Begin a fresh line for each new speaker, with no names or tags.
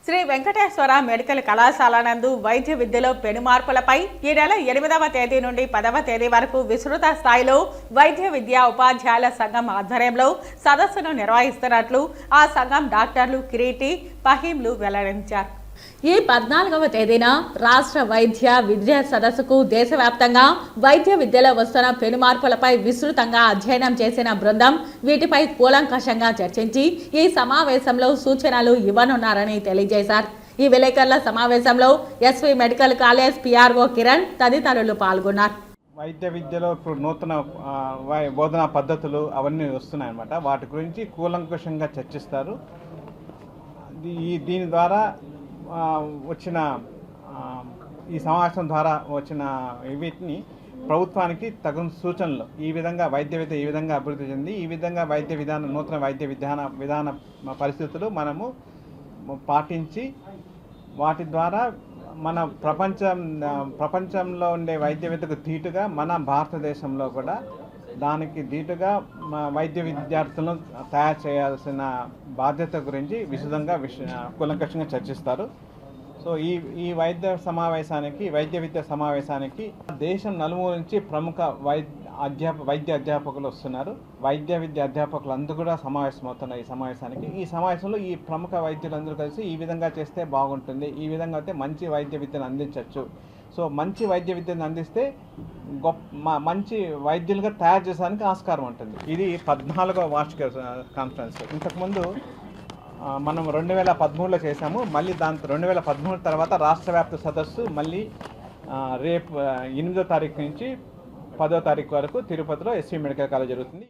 Shri Venkateswara medical కళాశాల నందు వైద్య విద్యలో పెను మార్పులపై ఈ నెల 8వ తేదీ నుండి 10వ తేదీ వరకు విస్తృత స్థాయిలో వైద్య విద్యా ఉపాధ్యాయుల సంఘం ఆధ్వర్యంలో సదస్సును నిర్వహిస్తున్నట్లు ఆ సంఘం డాక్టర్లు కిరీటి ఫహీంలు వెల్లడించారు. ఈ 14వ తేదీన రాష్ట్ర వైద్య విద్యా సదస్సుకు దేశవ్యాప్తంగా వైద్య విద్యలో వస్తున్న పెను మార్పులపై విస్తృతంగా అధ్యయనం చేసిన బృందం వీటిపై కూలంకషంగా చర్చించి ఈ సమావేశంలో సూచనలు ఇవ్వనున్నారని తెలియజేశారు. ఈ విలేకరుల సమావేశంలో SV medical college PRO Kiran తదితరులు పాల్గొన్నారు.
వైద్య విద్యలో ఇప్పుడు నూతన బోధనా పద్ధతులు అవన్నీ వస్తున్నాయన్నమాట. వాటి గురించి కూలంకషంగా చర్చిస్తారు. దీని ద్వారా వచ్చిన ఈ సమావేశం ద్వారా వచ్చిన వీటిని ప్రభుత్వానికి తగిన సూచనలు ఈ విధంగా వైద్య విద్య ఈ విధంగా అభివృద్ధి చెంది ఈ విధంగా వైద్య విధానం నూతన వైద్య విధాన పరిస్థితులు మనము పాటించి వాటి ద్వారా మన ప్రపంచంలో ఉండే వైద్య విద్యకు ధీటుగా మన భారతదేశంలో కూడా దానికి ధీటుగా వైద్య విద్యార్థులను తయారు చేయాల్సిన బాధ్యత గురించి విశదంగా కూలంకషంగా చర్చిస్తారు. సో ఈ వైద్య విద్యా సమావేశానికి దేశం నలుమూల నుంచి ప్రముఖ వైద్య అధ్యాపకులు వస్తున్నారు. వైద్య విద్య అధ్యాపకులు అందరూ కూడా సమావేశమవుతున్నారు. ఈ సమావేశంలో ఈ ప్రముఖ వైద్యులందరూ కలిసి ఈ విధంగా చేస్తే బాగుంటుంది, ఈ విధంగా అయితే మంచి వైద్య విద్యను అందించవచ్చు. సో మంచి వైద్య విద్యను అందిస్తే మంచి వైద్యులుగా తయారు చేసడానికి ఆస్కారం ఉంటుంది. ఇది 14వ వార్షిక కాన్ఫరెన్స్. ఇంతకుముందు మనం 2013లో చేసాము. మళ్ళీ దాని 2013 తర్వాత రాష్ట్ర వ్యాప్త సదస్సు మళ్ళీ రేపు 8వ తారీఖు నుంచి 10వ తారీఖు వరకు తిరుపతిలో ఎస్వి మెడికల్ కాలేజ్ జరుగుతుంది.